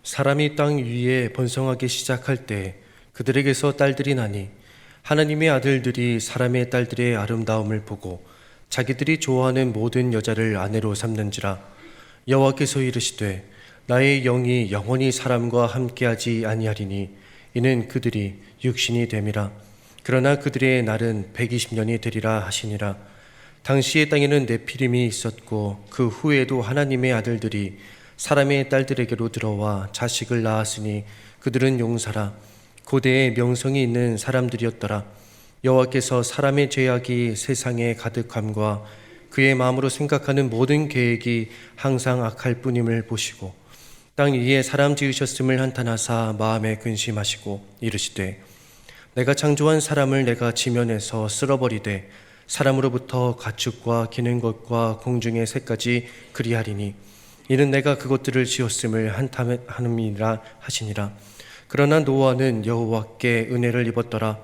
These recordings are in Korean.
사람이 땅 위에 번성하기 시작할 때 그들에게서 딸들이 나니 하나님의 아들들이 사람의 딸들의 아름다움을 보고 자기들이 좋아하는 모든 여자를 아내로 삼는지라. 여호와께서 이르시되 나의 영이 영원히 사람과 함께하지 아니하리니 이는 그들이 육신이 됨이라. 그러나 그들의 날은 120년이 되리라 하시니라. 당시의 땅에는 네피림이 있었고 그 후에도 하나님의 아들들이 사람의 딸들에게로 들어와 자식을 낳았으니 그들은 용사라 고대의 명성이 있는 사람들이었더라. 여호와께서 사람의 죄악이 세상에 가득함과 그의 마음으로 생각하는 모든 계획이 항상 악할 뿐임을 보시고 땅 위에 사람 지으셨음을 한탄하사 마음에 근심하시고 이르시되 내가 창조한 사람을 내가 지면에서 쓸어버리되 사람으로부터 가축과 기는 것과 공중의 새까지 그리하리니 이는 내가 그것들을 지었음을 한탄함이라 하시니라. 그러나 노아는 여호와께 은혜를 입었더라.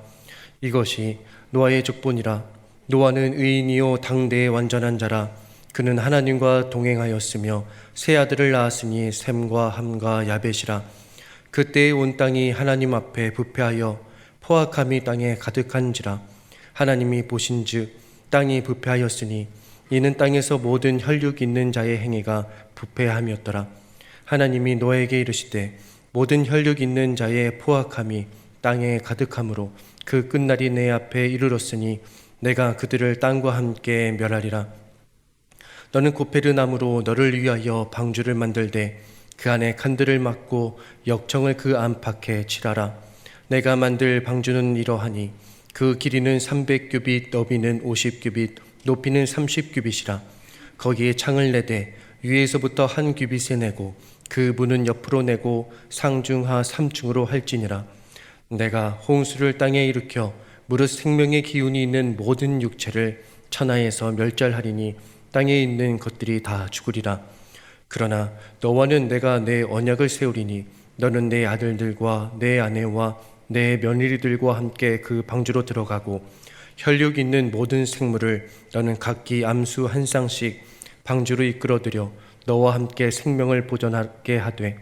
이것이 노아의 족본이라. 노아는 의인이요 당대의 완전한 자라. 그는 하나님과 동행하였으며 세 아들을 낳았으니 셈과 함과 야벳이라. 그때의 온 땅이 하나님 앞에 부패하여 포악함이 땅에 가득한지라. 하나님이 보신즉 땅이 부패하였으니 이는 땅에서 모든 혈육 있는 자의 행위가 부패함이었더라. 하나님이 노아에게 이르시되 모든 혈육 있는 자의 포악함이 땅에 가득함으로 그 끝날이 내 앞에 이르렀으니 내가 그들을 땅과 함께 멸하리라. 너는 고페르 나무로 너를 위하여 방주를 만들되 그 안에 칸들을 막고 역청을 그 안팎에 칠하라. 내가 만들 방주는 이러하니 그 길이는 300규빗, 너비는 50규빗, 높이는 30규빗이라. 거기에 창을 내되 위에서부터 한 규빗에 내고 그 문은 옆으로 내고 상중하 3층으로 할지니라. 내가 홍수를 땅에 일으켜 무릇 생명의 기운이 있는 모든 육체를 천하에서 멸절하리니 땅에 있는 것들이 다 죽으리라. 그러나 너와는 내가 내 언약을 세우리니 너는 내 아들들과 내 아내와 내 며느리들과 함께 그 방주로 들어가고 혈육 있는 모든 생물을 너는 각기 암수 한 쌍씩 방주로 이끌어들여 너와 함께 생명을 보존하게 하되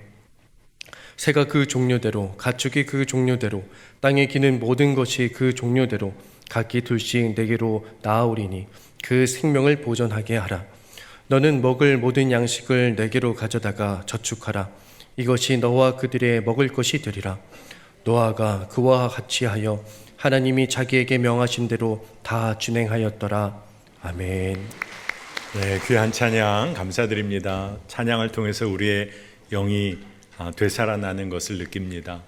새가 그 종류대로 가축이 그 종류대로 땅에 기는 모든 것이 그 종류대로 각기 둘씩 내게로 나아오리니 그 생명을 보존하게 하라. 너는 먹을 모든 양식을 내게로 가져다가 저축하라. 이것이 너와 그들의 먹을 것이 되리라. 노아가 그와 같이 하여 하나님이 자기에게 명하신 대로 다 준행하였더라. 아멘. 네, 귀한 찬양 감사드립니다. 찬양을 통해서 우리의 영이 되살아나는 것을 느낍니다.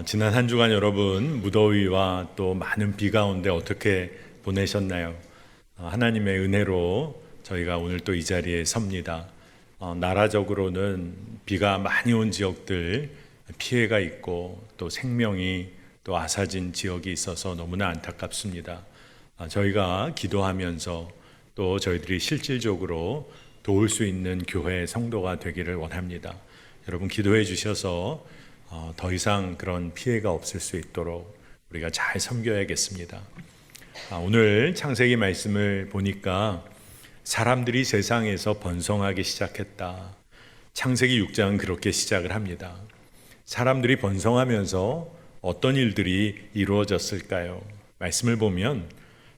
지난 한 주간 여러분 무더위와 또 많은 비 가운데 어떻게 보내셨나요? 하나님의 은혜로 저희가 오늘 또 이 자리에 섭니다. 나라적으로는 비가 많이 온 지역들 피해가 있고 또 생명이 또 앗아진 지역이 있어서 너무나 안타깝습니다. 저희가 기도하면서 또 저희들이 실질적으로 도울 수 있는 교회 성도가 되기를 원합니다. 여러분 기도해 주셔서 더 이상 그런 피해가 없을 수 있도록 우리가 잘 섬겨야겠습니다. 오늘 창세기 말씀을 보니까 사람들이 세상에서 번성하기 시작했다. 창세기 6장은 그렇게 시작을 합니다. 사람들이 번성하면서 어떤 일들이 이루어졌을까요? 말씀을 보면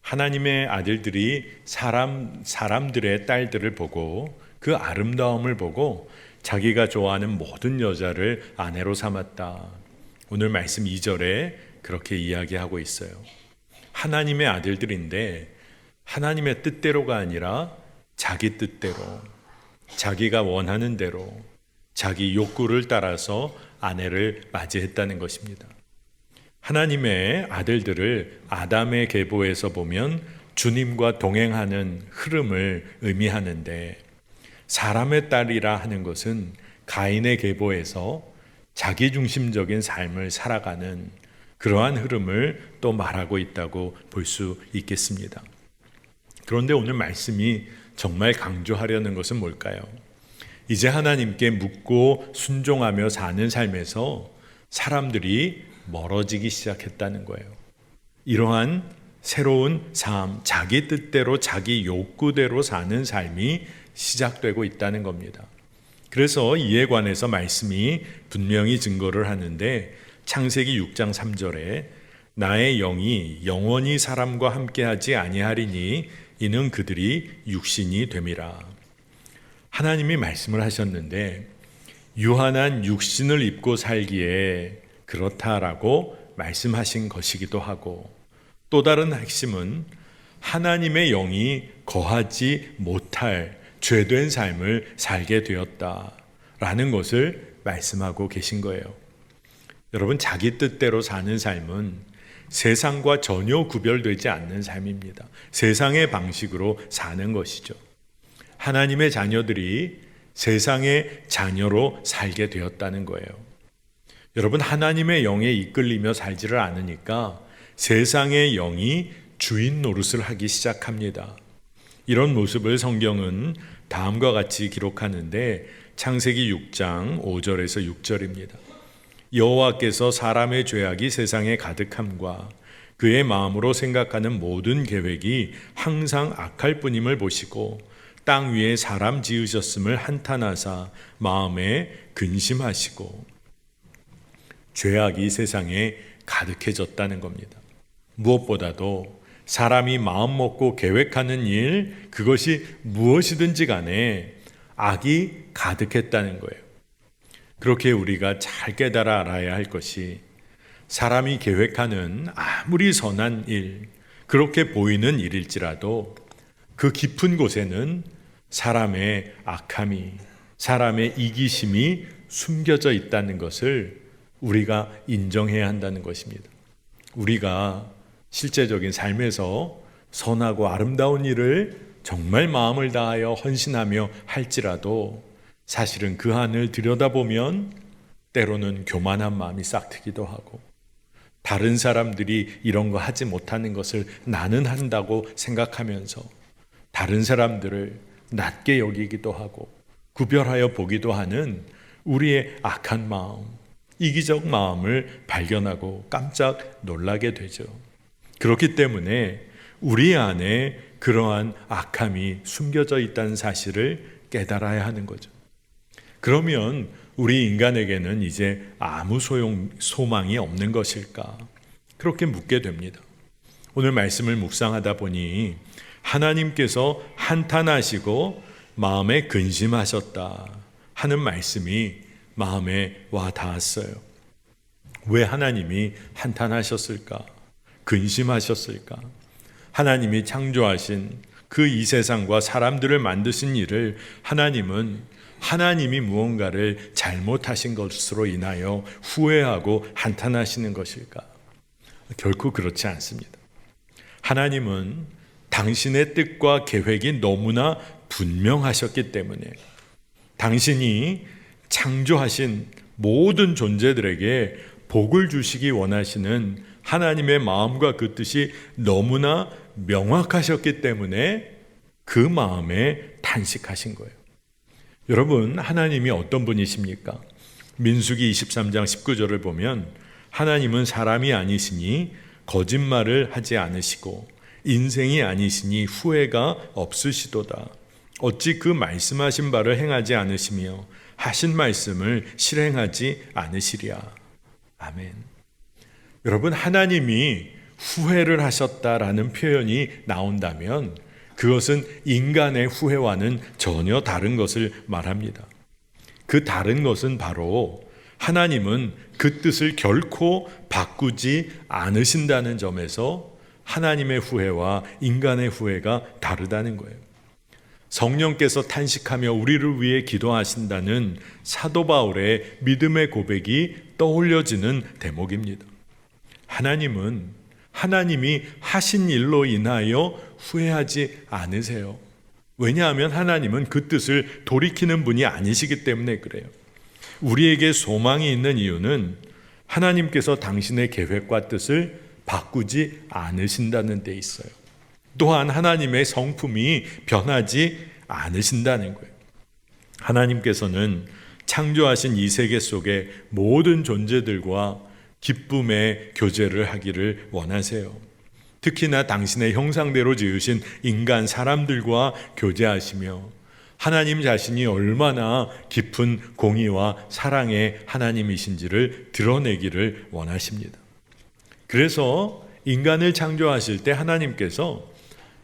하나님의 아들들이 사람들의 딸들을 보고 그 아름다움을 보고 자기가 좋아하는 모든 여자를 아내로 삼았다. 오늘 말씀 2절에 그렇게 이야기하고 있어요. 하나님의 아들들인데 하나님의 뜻대로가 아니라 자기 뜻대로, 자기가 원하는 대로, 자기 욕구를 따라서 아내를 맞이했다는 것입니다. 하나님의 아들들을 아담의 계보에서 보면 주님과 동행하는 흐름을 의미하는데 사람의 딸이라 하는 것은 가인의 계보에서 자기중심적인 삶을 살아가는 그러한 흐름을 또 말하고 있다고 볼 수 있겠습니다. 그런데 오늘 말씀이 정말 강조하려는 것은 뭘까요? 이제 하나님께 묻고 순종하며 사는 삶에서 사람들이 멀어지기 시작했다는 거예요. 이러한 새로운 삶, 자기 뜻대로 자기 욕구대로 사는 삶이 시작되고 있다는 겁니다. 그래서 이에 관해서 말씀이 분명히 증거를 하는데 창세기 6장 3절에 나의 영이 영원히 사람과 함께하지 아니하리니 이는 그들이 육신이 됨이라. 하나님이 말씀을 하셨는데 유한한 육신을 입고 살기에 그렇다라고 말씀하신 것이기도 하고, 또 다른 핵심은 하나님의 영이 거하지 못할 죄된 삶을 살게 되었다라는 것을 말씀하고 계신 거예요. 여러분, 자기 뜻대로 사는 삶은 세상과 전혀 구별되지 않는 삶입니다. 세상의 방식으로 사는 것이죠. 하나님의 자녀들이 세상의 자녀로 살게 되었다는 거예요. 여러분, 하나님의 영에 이끌리며 살지를 않으니까 세상의 영이 주인 노릇을 하기 시작합니다. 이런 모습을 성경은 다음과 같이 기록하는데 창세기 6장 5절에서 6절입니다. 여호와께서 사람의 죄악이 세상에 가득함과 그의 마음으로 생각하는 모든 계획이 항상 악할 뿐임을 보시고 땅 위에 사람 지으셨음을 한탄하사 마음에 근심하시고, 죄악이 세상에 가득해졌다는 겁니다. 무엇보다도 사람이 마음 먹고 계획하는 일, 그것이 무엇이든지 간에 악이 가득했다는 거예요. 그렇게 우리가 잘 깨달아 알아야 할 것이, 사람이 계획하는 아무리 선한 일, 그렇게 보이는 일일지라도 그 깊은 곳에는 사람의 악함이, 사람의 이기심이 숨겨져 있다는 것을 우리가 인정해야 한다는 것입니다. 우리가 실제적인 삶에서 선하고 아름다운 일을 정말 마음을 다하여 헌신하며 할지라도 사실은 그 안을 들여다보면 때로는 교만한 마음이 싹트기도 하고, 다른 사람들이 이런 거 하지 못하는 것을 나는 한다고 생각하면서 다른 사람들을 낮게 여기기도 하고 구별하여 보기도 하는 우리의 악한 마음, 이기적 마음을 발견하고 깜짝 놀라게 되죠. 그렇기 때문에 우리 안에 그러한 악함이 숨겨져 있다는 사실을 깨달아야 하는 거죠. 그러면 우리 인간에게는 이제 아무 소망이 없는 것일까? 그렇게 묻게 됩니다. 오늘 말씀을 묵상하다 보니 하나님께서 한탄하시고 마음에 근심하셨다 하는 말씀이 마음에 와 닿았어요. 왜 하나님이 한탄하셨을까? 근심하셨을까? 하나님이 창조하신 그 이 세상과 사람들을 만드신 일을 하나님이 무언가를 잘못하신 것으로 인하여 후회하고 한탄하시는 것일까? 결코 그렇지 않습니다. 하나님은 당신의 뜻과 계획이 너무나 분명하셨기 때문에 당신이 창조하신 모든 존재들에게 복을 주시기 원하시는 하나님의 마음과 그 뜻이 너무나 명확하셨기 때문에 그 마음에 탄식하신 거예요. 여러분, 하나님이 어떤 분이십니까? 민수기 23장 19절을 보면 하나님은 사람이 아니시니 거짓말을 하지 않으시고 인생이 아니시니 후회가 없으시도다. 어찌 그 말씀하신 바를 행하지 않으시며 하신 말씀을 실행하지 않으시랴. 아멘. 여러분, 하나님이 후회를 하셨다라는 표현이 나온다면 그것은 인간의 후회와는 전혀 다른 것을 말합니다. 그 다른 것은 바로 하나님은 그 뜻을 결코 바꾸지 않으신다는 점에서 하나님의 후회와 인간의 후회가 다르다는 거예요. 성령께서 탄식하며 우리를 위해 기도하신다는 사도 바울의 믿음의 고백이 떠올려지는 대목입니다. 하나님이 하신 일로 인하여 후회하지 않으세요. 왜냐하면 하나님은 그 뜻을 돌이키는 분이 아니시기 때문에 그래요. 우리에게 소망이 있는 이유는 하나님께서 당신의 계획과 뜻을 바꾸지 않으신다는 데 있어요. 또한 하나님의 성품이 변하지 않으신다는 거예요. 하나님께서는 창조하신 이 세계 속의 모든 존재들과 기쁨의 교제를 하기를 원하세요. 특히나 당신의 형상대로 지으신 인간 사람들과 교제하시며 하나님 자신이 얼마나 깊은 공의와 사랑의 하나님이신지를 드러내기를 원하십니다. 그래서 인간을 창조하실 때 하나님께서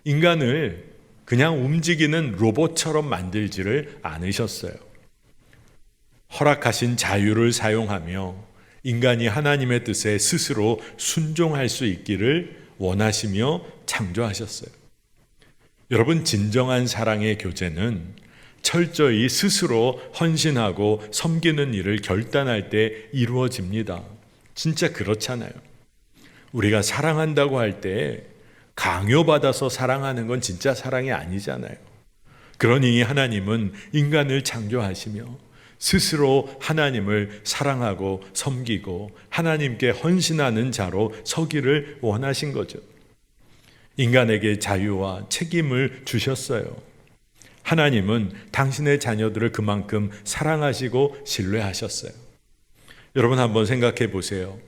인간을 그냥 움직이는 로봇처럼 만들지를 않으셨어요. 허락하신 자유를 사용하며 인간이 하나님의 뜻에 스스로 순종할 수 있기를 원하시며 창조하셨어요. 여러분, 진정한 사랑의 교제는 철저히 스스로 헌신하고 섬기는 일을 결단할 때 이루어집니다. 진짜 그렇잖아요. 우리가 사랑한다고 할 때 강요받아서 사랑하는 건 진짜 사랑이 아니잖아요. 그러니 하나님은 인간을 창조하시며 스스로 하나님을 사랑하고 섬기고 하나님께 헌신하는 자로 서기를 원하신 거죠. 인간에게 자유와 책임을 주셨어요. 하나님은 당신의 자녀들을 그만큼 사랑하시고 신뢰하셨어요. 여러분, 한번 생각해 보세요.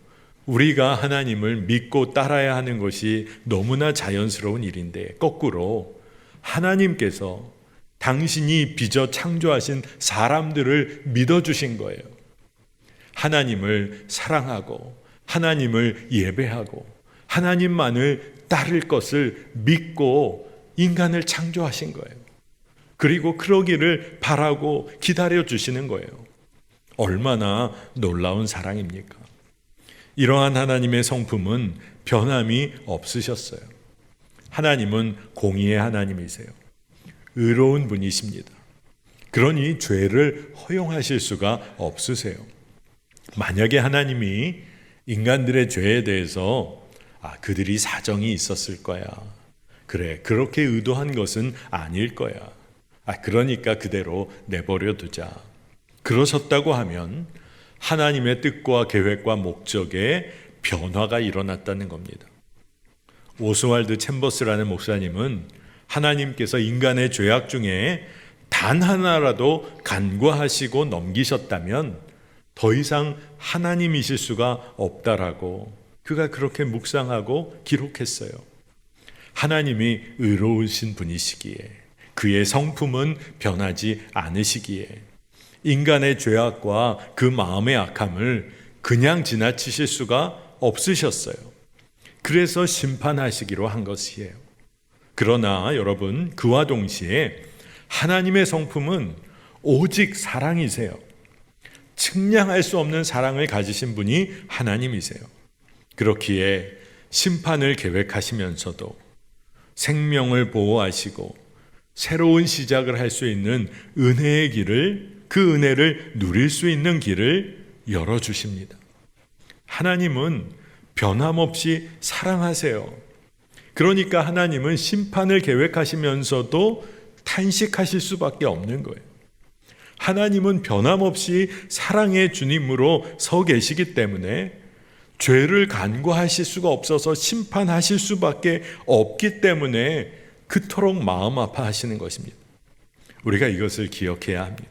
우리가 하나님을 믿고 따라야 하는 것이 너무나 자연스러운 일인데 거꾸로 하나님께서 당신이 빚어 창조하신 사람들을 믿어주신 거예요. 하나님을 사랑하고 하나님을 예배하고 하나님만을 따를 것을 믿고 인간을 창조하신 거예요. 그리고 그러기를 바라고 기다려 주시는 거예요. 얼마나 놀라운 사랑입니까? 이러한 하나님의 성품은 변함이 없으셨어요. 하나님은 공의의 하나님이세요. 의로운 분이십니다. 그러니 죄를 허용하실 수가 없으세요. 만약에 하나님이 인간들의 죄에 대해서 그들이 사정이 있었을 거야. 그래, 그렇게 의도한 것은 아닐 거야. 그러니까 그대로 내버려 두자. 그러셨다고 하면 하나님의 뜻과 계획과 목적에 변화가 일어났다는 겁니다. 오스왈드 챔버스라는 목사님은 하나님께서 인간의 죄악 중에 단 하나라도 간과하시고 넘기셨다면 더 이상 하나님이실 수가 없다라고 그가 그렇게 묵상하고 기록했어요. 하나님이 의로우신 분이시기에 그의 성품은 변하지 않으시기에 인간의 죄악과 그 마음의 악함을 그냥 지나치실 수가 없으셨어요. 그래서 심판하시기로 한 것이에요. 그러나 여러분, 그와 동시에 하나님의 성품은 오직 사랑이세요. 측량할 수 없는 사랑을 가지신 분이 하나님이세요. 그렇기에 심판을 계획하시면서도 생명을 보호하시고 새로운 시작을 할 수 있는 은혜의 길을, 그 은혜를 누릴 수 있는 길을 열어주십니다. 하나님은 변함없이 사랑하세요. 그러니까 하나님은 심판을 계획하시면서도 탄식하실 수밖에 없는 거예요. 하나님은 변함없이 사랑의 주님으로 서 계시기 때문에 죄를 간과하실 수가 없어서 심판하실 수밖에 없기 때문에 그토록 마음 아파하시는 것입니다. 우리가 이것을 기억해야 합니다.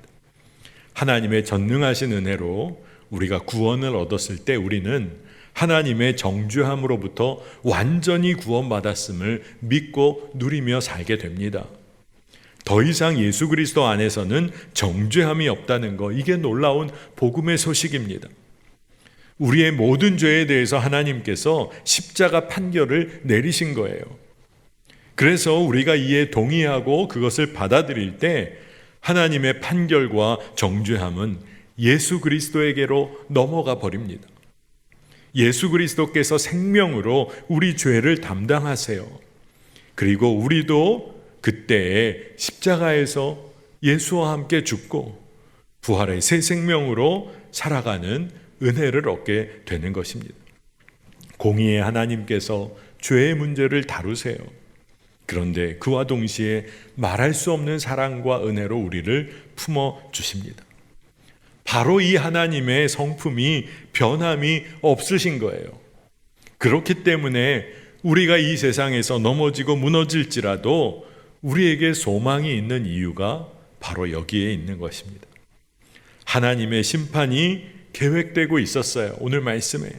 하나님의 전능하신 은혜로 우리가 구원을 얻었을 때 우리는 하나님의 정죄함으로부터 완전히 구원받았음을 믿고 누리며 살게 됩니다. 더 이상 예수 그리스도 안에서는 정죄함이 없다는 것, 이게 놀라운 복음의 소식입니다. 우리의 모든 죄에 대해서 하나님께서 십자가 판결을 내리신 거예요. 그래서 우리가 이에 동의하고 그것을 받아들일 때 하나님의 판결과 정죄함은 예수 그리스도에게로 넘어가 버립니다. 예수 그리스도께서 생명으로 우리 죄를 담당하세요. 그리고 우리도 그때에 십자가에서 예수와 함께 죽고 부활의 새 생명으로 살아가는 은혜를 얻게 되는 것입니다. 공의의 하나님께서 죄의 문제를 다루세요. 그런데 그와 동시에 말할 수 없는 사랑과 은혜로 우리를 품어 주십니다. 바로 이 하나님의 성품이 변함이 없으신 거예요. 그렇기 때문에 우리가 이 세상에서 넘어지고 무너질지라도 우리에게 소망이 있는 이유가 바로 여기에 있는 것입니다. 하나님의 심판이 계획되고 있었어요. 오늘 말씀에.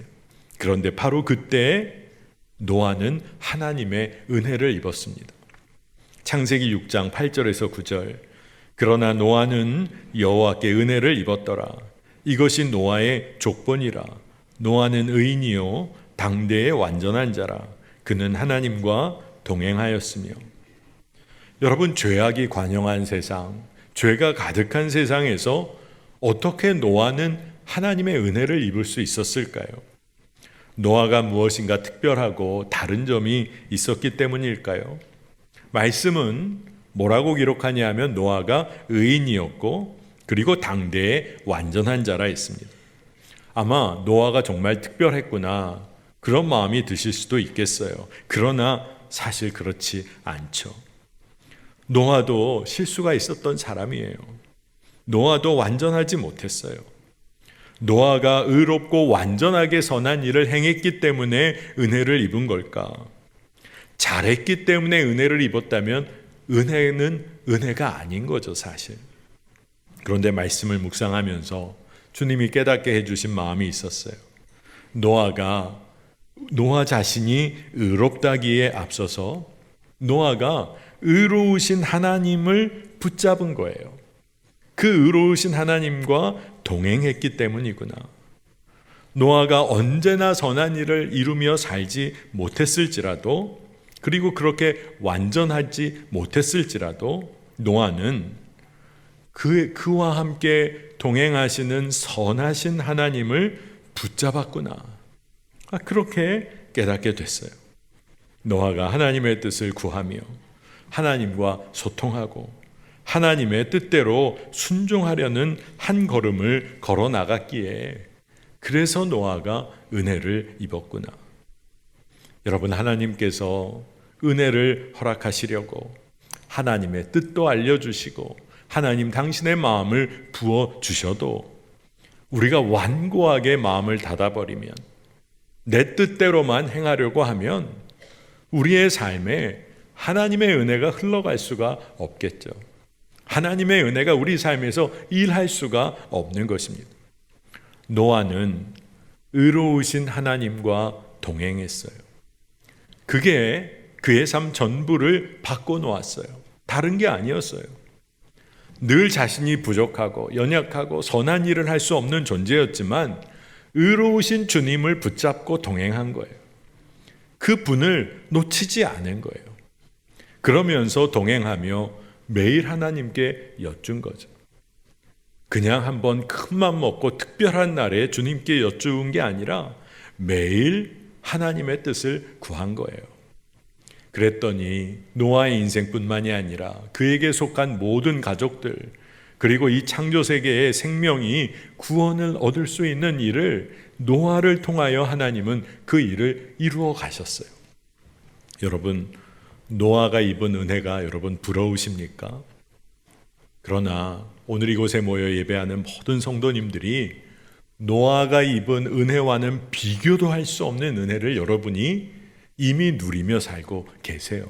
그런데 바로 그때 노아는 하나님의 은혜를 입었습니다. 창세기 6장 8절에서 9절, 그러나 노아는 여호와께 은혜를 입었더라. 이것이 노아의 족본이라. 노아는 의인이요 당대의 완전한 자라. 그는 하나님과 동행하였으며. 여러분, 죄악이 관영한 세상, 죄가 가득한 세상에서 어떻게 노아는 하나님의 은혜를 입을 수 있었을까요? 노아가 무엇인가 특별하고 다른 점이 있었기 때문일까요? 말씀은 뭐라고 기록하냐 하면 노아가 의인이었고 그리고 당대의 완전한 자라 했습니다. 아마 노아가 정말 특별했구나, 그런 마음이 드실 수도 있겠어요. 그러나 사실 그렇지 않죠. 노아도 실수가 있었던 사람이에요. 노아도 완전하지 못했어요. 노아가 의롭고 완전하게 선한 일을 행했기 때문에 은혜를 입은 걸까? 잘했기 때문에 은혜를 입었다면 은혜는 은혜가 아닌 거죠, 사실. 그런데 말씀을 묵상하면서 주님이 깨닫게 해주신 마음이 있었어요. 노아 자신이 의롭다기에 앞서서 노아가 의로우신 하나님을 붙잡은 거예요. 그 의로우신 하나님과 동행했기 때문이구나. 노아가 언제나 선한 일을 이루며 살지 못했을지라도, 그리고 그렇게 완전하지 못했을지라도 노아는 그와 함께 동행하시는 선하신 하나님을 붙잡았구나. 그렇게 깨닫게 됐어요. 노아가 하나님의 뜻을 구하며 하나님과 소통하고 하나님의 뜻대로 순종하려는 한 걸음을 걸어 나갔기에, 그래서 노아가 은혜를 입었구나. 여러분, 하나님께서 은혜를 허락하시려고 하나님의 뜻도 알려주시고 하나님 당신의 마음을 부어주셔도 우리가 완고하게 마음을 닫아버리면, 내 뜻대로만 행하려고 하면 우리의 삶에 하나님의 은혜가 흘러갈 수가 없겠죠. 하나님의 은혜가 우리 삶에서 일할 수가 없는 것입니다. 노아는 의로우신 하나님과 동행했어요. 그게 그의 삶 전부를 바꿔놓았어요. 다른 게 아니었어요. 늘 자신이 부족하고 연약하고 선한 일을 할 수 없는 존재였지만 의로우신 주님을 붙잡고 동행한 거예요. 그 분을 놓치지 않은 거예요. 그러면서 동행하며 매일 하나님께 여쭌 거죠. 그냥 한번 큰맘 먹고 특별한 날에 주님께 여쭈은 게 아니라 매일 하나님의 뜻을 구한 거예요. 그랬더니 노아의 인생뿐만이 아니라 그에게 속한 모든 가족들, 그리고 이 창조 세계의 생명이 구원을 얻을 수 있는 일을 노아를 통하여 하나님은 그 일을 이루어 가셨어요. 여러분, 노아가 입은 은혜가 여러분 부러우십니까? 그러나 오늘 이곳에 모여 예배하는 모든 성도님들이 노아가 입은 은혜와는 비교도 할 수 없는 은혜를 여러분이 이미 누리며 살고 계세요.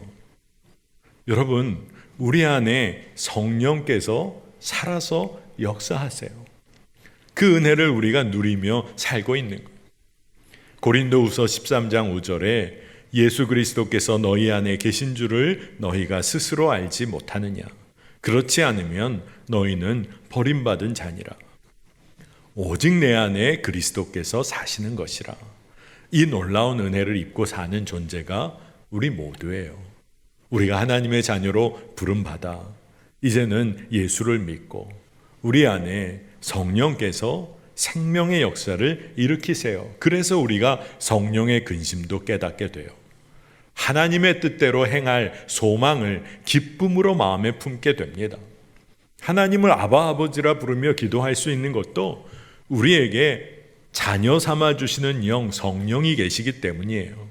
여러분, 우리 안에 성령께서 살아서 역사하세요. 그 은혜를 우리가 누리며 살고 있는 거예요. 고린도후서 13장 5절에 예수 그리스도께서 너희 안에 계신 줄을 너희가 스스로 알지 못하느냐. 그렇지 않으면 너희는 버림받은 자니라. 오직 내 안에 그리스도께서 사시는 것이라. 이 놀라운 은혜를 입고 사는 존재가 우리 모두예요. 우리가 하나님의 자녀로 부름받아 이제는 예수를 믿고 우리 안에 성령께서 생명의 역사를 일으키세요. 그래서 우리가 성령의 근심도 깨닫게 돼요. 하나님의 뜻대로 행할 소망을 기쁨으로 마음에 품게 됩니다. 하나님을 아바 아버지라 부르며 기도할 수 있는 것도 우리에게 자녀 삼아 주시는 영 성령이 계시기 때문이에요.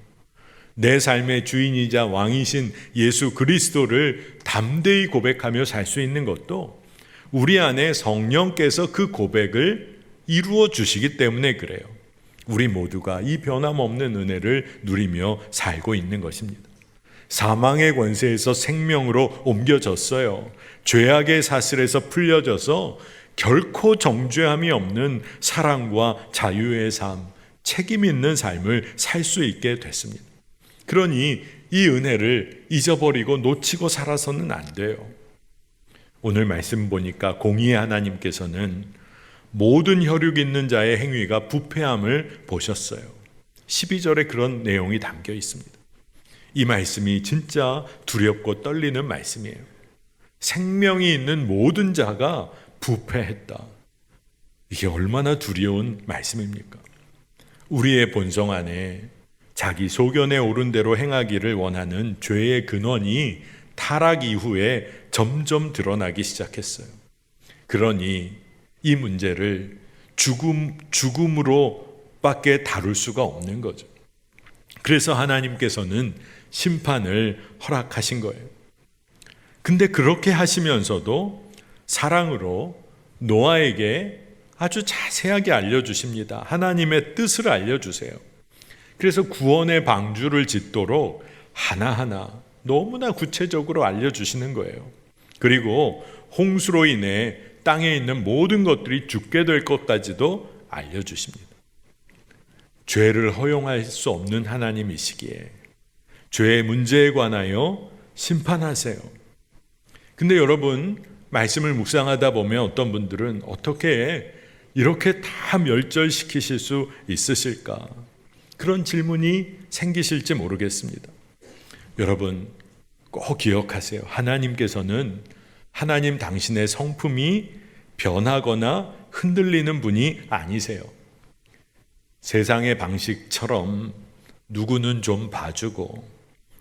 내 삶의 주인이자 왕이신 예수 그리스도를 담대히 고백하며 살 수 있는 것도 우리 안에 성령께서 그 고백을 이루어 주시기 때문에 그래요. 우리 모두가 이 변함없는 은혜를 누리며 살고 있는 것입니다. 사망의 권세에서 생명으로 옮겨졌어요. 죄악의 사슬에서 풀려져서 결코 정죄함이 없는 사랑과 자유의 삶, 책임 있는 삶을 살 수 있게 됐습니다. 그러니 이 은혜를 잊어버리고 놓치고 살아서는 안 돼요. 오늘 말씀 보니까 공의의 하나님께서는 모든 혈육 있는 자의 행위가 부패함을 보셨어요. 12절에 그런 내용이 담겨 있습니다. 이 말씀이 진짜 두렵고 떨리는 말씀이에요. 생명이 있는 모든 자가 부패했다. 이게 얼마나 두려운 말씀입니까? 우리의 본성 안에 자기 소견에 오른 대로 행하기를 원하는 죄의 근원이 타락 이후에 점점 드러나기 시작했어요. 그러니 이 문제를 죽음으로밖에 다룰 수가 없는 거죠. 그래서 하나님께서는 심판을 허락하신 거예요. 근데 그렇게 하시면서도 사랑으로 노아에게 아주 자세하게 알려주십니다. 하나님의 뜻을 알려주세요. 그래서 구원의 방주를 짓도록 하나하나 너무나 구체적으로 알려주시는 거예요. 그리고 홍수로 인해 땅에 있는 모든 것들이 죽게 될 것까지도 알려주십니다. 죄를 허용할 수 없는 하나님이시기에 죄의 문제에 관하여 심판하세요. 근데 여러분, 말씀을 묵상하다 보면 어떤 분들은 어떻게 이렇게 다 멸절시키실 수 있으실까? 그런 질문이 생기실지 모르겠습니다. 여러분, 꼭 기억하세요. 하나님께서는 하나님 당신의 성품이 변하거나 흔들리는 분이 아니세요. 세상의 방식처럼 누구는 좀 봐주고,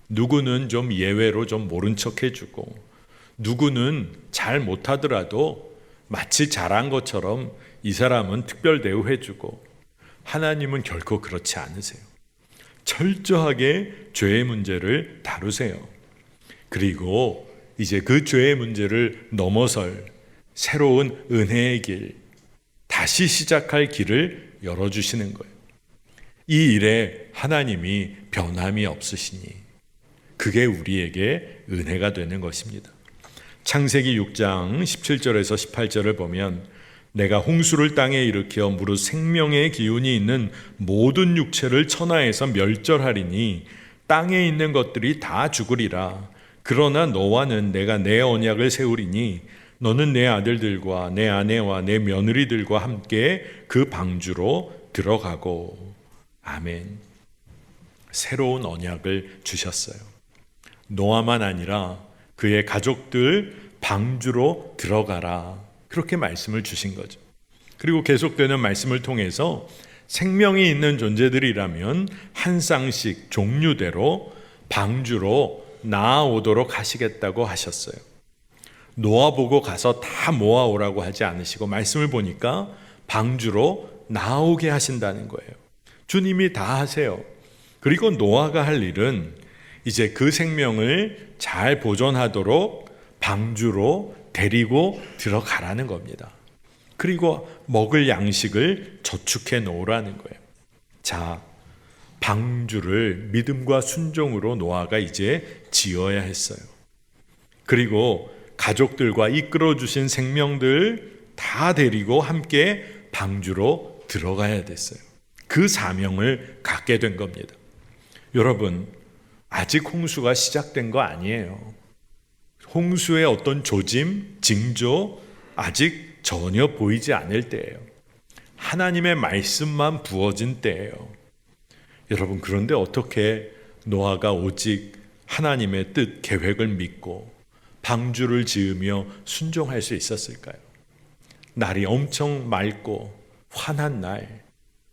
누구는 좀 예외로 좀 모른 척 해주고, 누구는 잘 못하더라도 마치 잘한 것처럼 이 사람은 특별 대우해주고, 하나님은 결코 그렇지 않으세요. 철저하게 죄의 문제를 다루세요. 그리고 이제 그 죄의 문제를 넘어설 새로운 은혜의 길, 다시 시작할 길을 열어주시는 거예요. 이 일에 하나님이 변함이 없으시니 그게 우리에게 은혜가 되는 것입니다. 창세기 6장 17절에서 18절을 보면 내가 홍수를 땅에 일으켜 무릇 생명의 기운이 있는 모든 육체를 천하에서 멸절하리니 땅에 있는 것들이 다 죽으리라. 그러나 너와는 내가 내 언약을 세우리니 너는 내 아들들과 내 아내와 내 며느리들과 함께 그 방주로 들어가고. 아멘. 새로운 언약을 주셨어요. 노아만 아니라 그의 가족들 방주로 들어가라. 그렇게 말씀을 주신 거죠. 그리고 계속되는 말씀을 통해서 생명이 있는 존재들이라면 한 쌍씩 종류대로 방주로 나아오도록 하시겠다고 하셨어요. 노아 보고 가서 다 모아오라고 하지 않으시고 말씀을 보니까 방주로 나아오게 하신다는 거예요. 주님이 다 하세요. 그리고 노아가 할 일은 이제 그 생명을 잘 보존하도록 방주로 데리고 들어가라는 겁니다. 그리고 먹을 양식을 저축해 놓으라는 거예요. 자, 방주를 믿음과 순종으로 노아가 이제 지어야 했어요. 그리고 가족들과 이끌어 주신 생명들 다 데리고 함께 방주로 들어가야 됐어요. 그 사명을 갖게 된 겁니다. 여러분, 아직 홍수가 시작된 거 아니에요. 홍수의 어떤 조짐, 징조 아직 전혀 보이지 않을 때예요. 하나님의 말씀만 부어진 때예요. 여러분, 그런데 어떻게 노아가 오직 하나님의 뜻, 계획을 믿고 방주를 지으며 순종할 수 있었을까요? 날이 엄청 맑고 환한 날,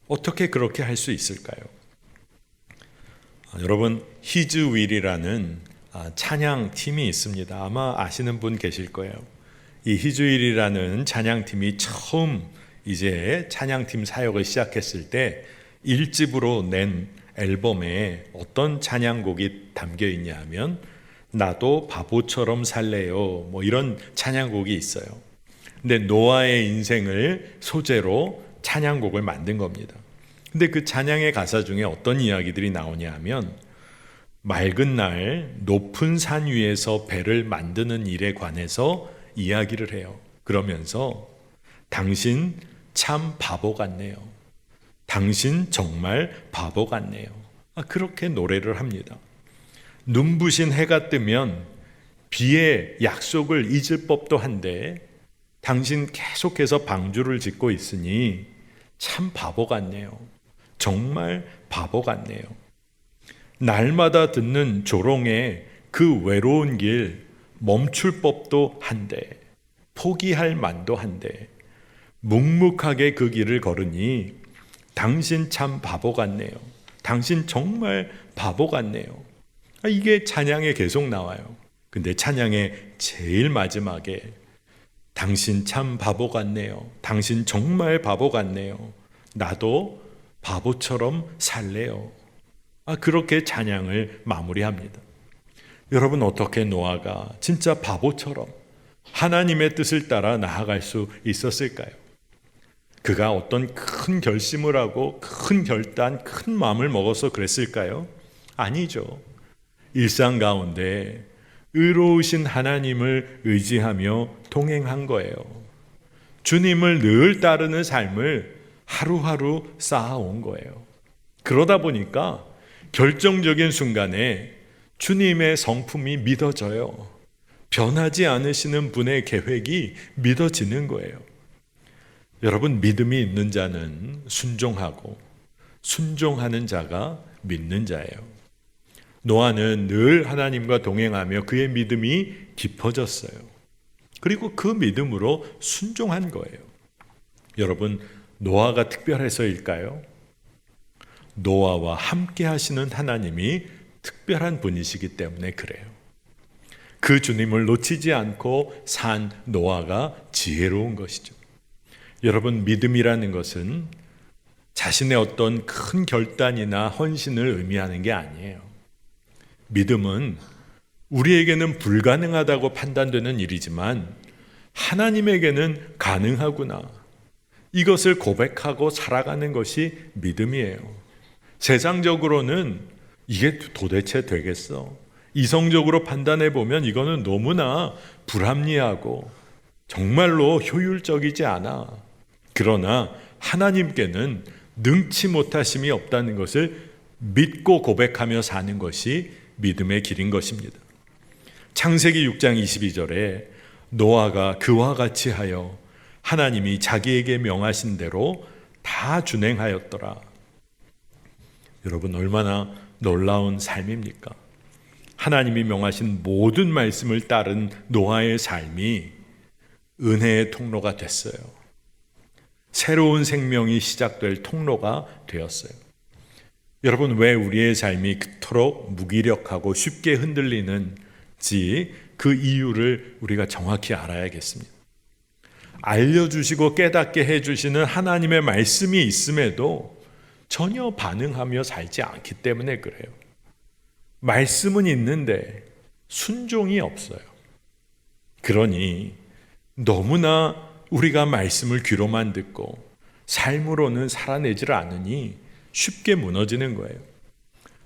어떻게 그렇게 할 수 있을까요? 여러분, 히즈윌이라는 찬양팀이 있습니다. 아마 아시는 분 계실 거예요. 이 히즈윌이라는 찬양팀이 처음 이제 찬양팀 사역을 시작했을 때 1집으로 낸 앨범에 어떤 찬양곡이 담겨 있냐 하면 나도 바보처럼 살래요, 뭐 이런 찬양곡이 있어요. 근데 노아의 인생을 소재로 찬양곡을 만든 겁니다. 근데 그 찬양의 가사 중에 어떤 이야기들이 나오냐 하면 맑은 날 높은 산 위에서 배를 만드는 일에 관해서 이야기를 해요. 그러면서 당신 참 바보 같네요. 당신 정말 바보 같네요. 그렇게 노래를 합니다. 눈부신 해가 뜨면 비의 약속을 잊을 법도 한데 당신 계속해서 방주를 짓고 있으니 참 바보 같네요. 정말 바보 같네요. 날마다 듣는 조롱의 그 외로운 길 멈출 법도 한데, 포기할 만도 한데 묵묵하게 그 길을 걸으니 당신 참 바보 같네요. 당신 정말 바보 같네요. 이게 찬양에 계속 나와요. 근데 찬양의 제일 마지막에 당신 참 바보 같네요. 당신 정말 바보 같네요. 나도 바보처럼 살래요. 그렇게 찬양을 마무리합니다. 여러분, 어떻게 노아가 진짜 바보처럼 하나님의 뜻을 따라 나아갈 수 있었을까요? 그가 어떤 큰 결심을 하고 큰 결단, 큰 마음을 먹어서 그랬을까요? 아니죠. 일상 가운데 의로우신 하나님을 의지하며 동행한 거예요. 주님을 늘 따르는 삶을 하루하루 쌓아온 거예요. 그러다 보니까 결정적인 순간에 주님의 성품이 믿어져요. 변하지 않으시는 분의 계획이 믿어지는 거예요. 여러분, 믿음이 있는 자는 순종하고 순종하는 자가 믿는 자예요. 노아는 늘 하나님과 동행하며 그의 믿음이 깊어졌어요. 그리고 그 믿음으로 순종한 거예요. 여러분, 노아가 특별해서일까요? 노아와 함께 하시는 하나님이 특별한 분이시기 때문에 그래요. 그 주님을 놓치지 않고 산 노아가 지혜로운 것이죠. 여러분, 믿음이라는 것은 자신의 어떤 큰 결단이나 헌신을 의미하는 게 아니에요. 믿음은 우리에게는 불가능하다고 판단되는 일이지만 하나님에게는 가능하구나. 이것을 고백하고 살아가는 것이 믿음이에요. 세상적으로는 이게 도대체 되겠어? 이성적으로 판단해 보면 이거는 너무나 불합리하고 정말로 효율적이지 않아. 그러나 하나님께는 능치 못하심이 없다는 것을 믿고 고백하며 사는 것이 믿음의 길인 것입니다. 창세기 6장 22절에 노아가 그와 같이 하여 하나님이 자기에게 명하신 대로 다 준행하였더라. 여러분, 얼마나 놀라운 삶입니까? 하나님이 명하신 모든 말씀을 따른 노아의 삶이 은혜의 통로가 됐어요. 새로운 생명이 시작될 통로가 되었어요. 여러분, 왜 우리의 삶이 그토록 무기력하고 쉽게 흔들리는지 그 이유를 우리가 정확히 알아야겠습니다. 알려주시고 깨닫게 해주시는 하나님의 말씀이 있음에도 전혀 반응하며 살지 않기 때문에 그래요. 말씀은 있는데 순종이 없어요. 그러니 너무나 우리가 말씀을 귀로만 듣고 삶으로는 살아내지를 않으니 쉽게 무너지는 거예요.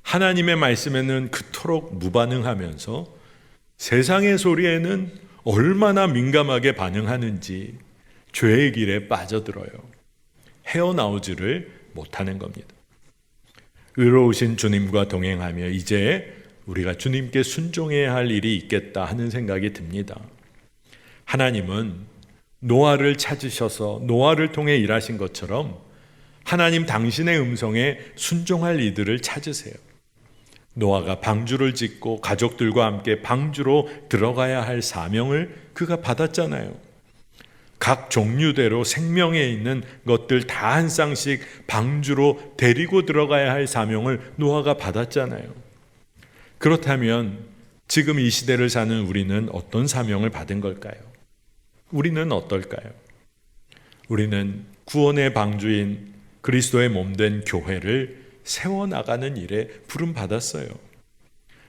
하나님의 말씀에는 그토록 무반응하면서 세상의 소리에는 얼마나 민감하게 반응하는지 죄의 길에 빠져들어요. 헤어나오지를 못하는 겁니다. 의로우신 주님과 동행하며 이제 우리가 주님께 순종해야 할 일이 있겠다 하는 생각이 듭니다. 하나님은 노아를 찾으셔서 노아를 통해 일하신 것처럼 하나님 당신의 음성에 순종할 이들을 찾으세요. 노아가 방주를 짓고 가족들과 함께 방주로 들어가야 할 사명을 그가 받았잖아요. 각 종류대로 생명에 있는 것들 다 한 쌍씩 방주로 데리고 들어가야 할 사명을 노아가 받았잖아요. 그렇다면 지금 이 시대를 사는 우리는 어떤 사명을 받은 걸까요? 우리는 어떨까요? 우리는 구원의 방주인 그리스도의 몸된 교회를 세워나가는 일에 부름받았어요.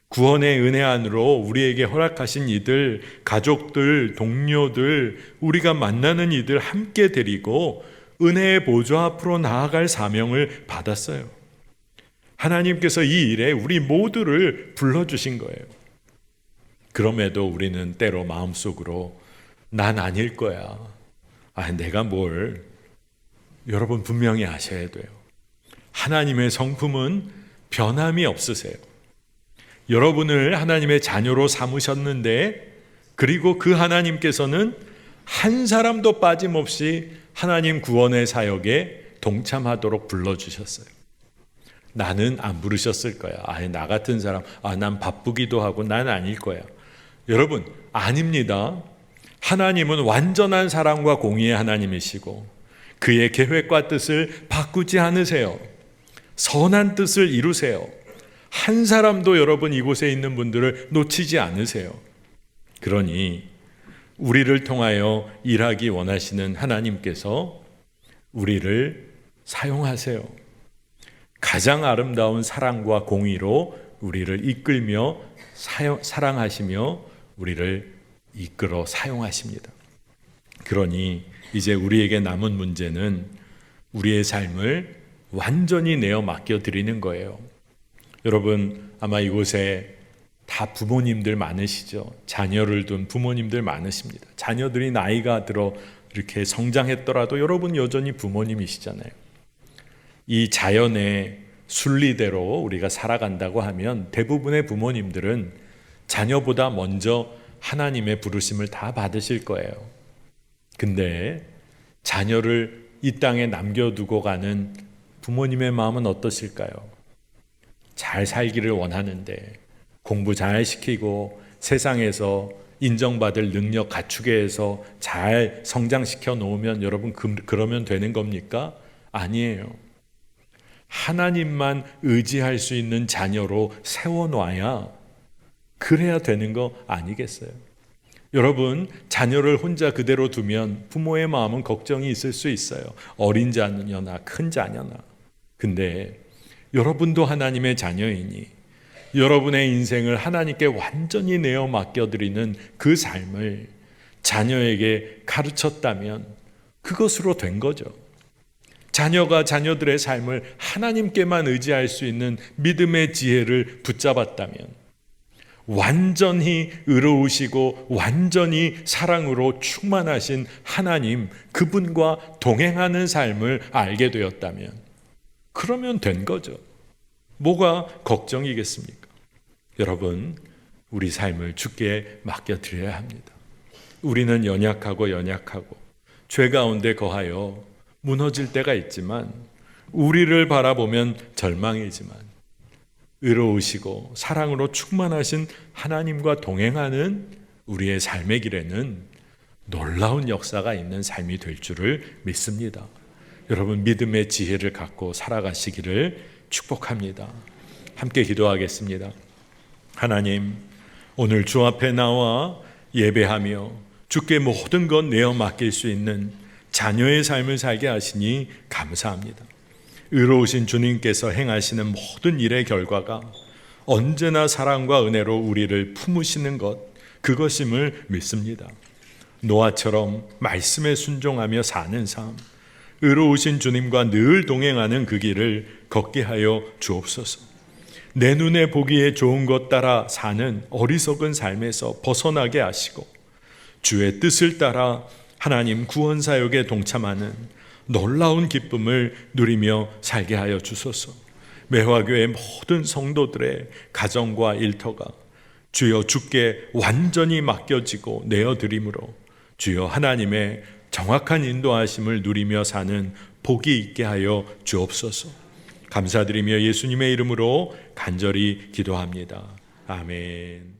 구원의 은혜 안으로 우리에게 허락하신 이들, 가족들, 동료들, 우리가 만나는 이들 함께 데리고 은혜의 보좌 앞으로 나아갈 사명을 받았어요. 하나님께서 이 일에 우리 모두를 불러주신 거예요. 그럼에도 우리는 때로 마음속으로 난 아닐 거야. 내가 뭘. 여러분, 분명히 아셔야 돼요. 하나님의 성품은 변함이 없으세요. 여러분을 하나님의 자녀로 삼으셨는데, 그리고 그 하나님께서는 한 사람도 빠짐없이 하나님 구원의 사역에 동참하도록 불러주셨어요. 나는 안 부르셨을 거야. 나 같은 사람, 난 바쁘기도 하고 난 아닐 거야. 여러분, 아닙니다. 하나님은 완전한 사랑과 공의의 하나님이시고 그의 계획과 뜻을 바꾸지 않으세요. 선한 뜻을 이루세요. 한 사람도 여러분 이곳에 있는 분들을 놓치지 않으세요. 그러니 우리를 통하여 일하기 원하시는 하나님께서 우리를 사용하세요. 가장 아름다운 사랑과 공의로 우리를 이끌며 사랑하시며 우리를 이끌어 사용하십니다. 그러니 이제 우리에게 남은 문제는 우리의 삶을 완전히 내어 맡겨드리는 거예요. 여러분, 아마 이곳에 다 부모님들 많으시죠? 자녀를 둔 부모님들 많으십니다. 자녀들이 나이가 들어 이렇게 성장했더라도 여러분 여전히 부모님이시잖아요. 이 자연의 순리대로 우리가 살아간다고 하면 대부분의 부모님들은 자녀보다 먼저 하나님의 부르심을 다 받으실 거예요. 근데 자녀를 이 땅에 남겨두고 가는 부모님의 마음은 어떠실까요? 잘 살기를 원하는데 공부 잘 시키고 세상에서 인정받을 능력 갖추게 해서 잘 성장시켜 놓으면 여러분 그러면 되는 겁니까? 아니에요. 하나님만 의지할 수 있는 자녀로 세워놔야 그래야 되는 거 아니겠어요? 여러분, 자녀를 혼자 그대로 두면 부모의 마음은 걱정이 있을 수 있어요. 어린 자녀나 큰 자녀나. 근데 여러분도 하나님의 자녀이니 여러분의 인생을 하나님께 완전히 내어 맡겨드리는 그 삶을 자녀에게 가르쳤다면 그것으로 된 거죠. 자녀가 자녀들의 삶을 하나님께만 의지할 수 있는 믿음의 지혜를 붙잡았다면 완전히 의로우시고 완전히 사랑으로 충만하신 하나님, 그분과 동행하는 삶을 알게 되었다면 그러면 된 거죠. 뭐가 걱정이겠습니까? 여러분, 우리 삶을 주께 맡겨드려야 합니다. 우리는 연약하고 죄 가운데 거하여 무너질 때가 있지만, 우리를 바라보면 절망이지만 의로우시고 사랑으로 충만하신 하나님과 동행하는 우리의 삶의 길에는 놀라운 역사가 있는 삶이 될 줄을 믿습니다. 여러분, 믿음의 지혜를 갖고 살아가시기를 축복합니다. 함께 기도하겠습니다. 하나님, 오늘 주 앞에 나와 예배하며 주께 모든 것 내어 맡길 수 있는 자녀의 삶을 살게 하시니 감사합니다. 의로우신 주님께서 행하시는 모든 일의 결과가 언제나 사랑과 은혜로 우리를 품으시는 것, 그것임을 믿습니다. 노아처럼 말씀에 순종하며 사는 삶, 의로우신 주님과 늘 동행하는 그 길을 걷게 하여 주옵소서. 내 눈에 보기에 좋은 것 따라 사는 어리석은 삶에서 벗어나게 하시고 주의 뜻을 따라 하나님 구원 사역에 동참하는 놀라운 기쁨을 누리며 살게 하여 주소서. 매화교회 모든 성도들의 가정과 일터가 주여 주께 완전히 맡겨지고 내어드림으로 주여 하나님의 정확한 인도하심을 누리며 사는 복이 있게 하여 주옵소서. 감사드리며 예수님의 이름으로 간절히 기도합니다. 아멘.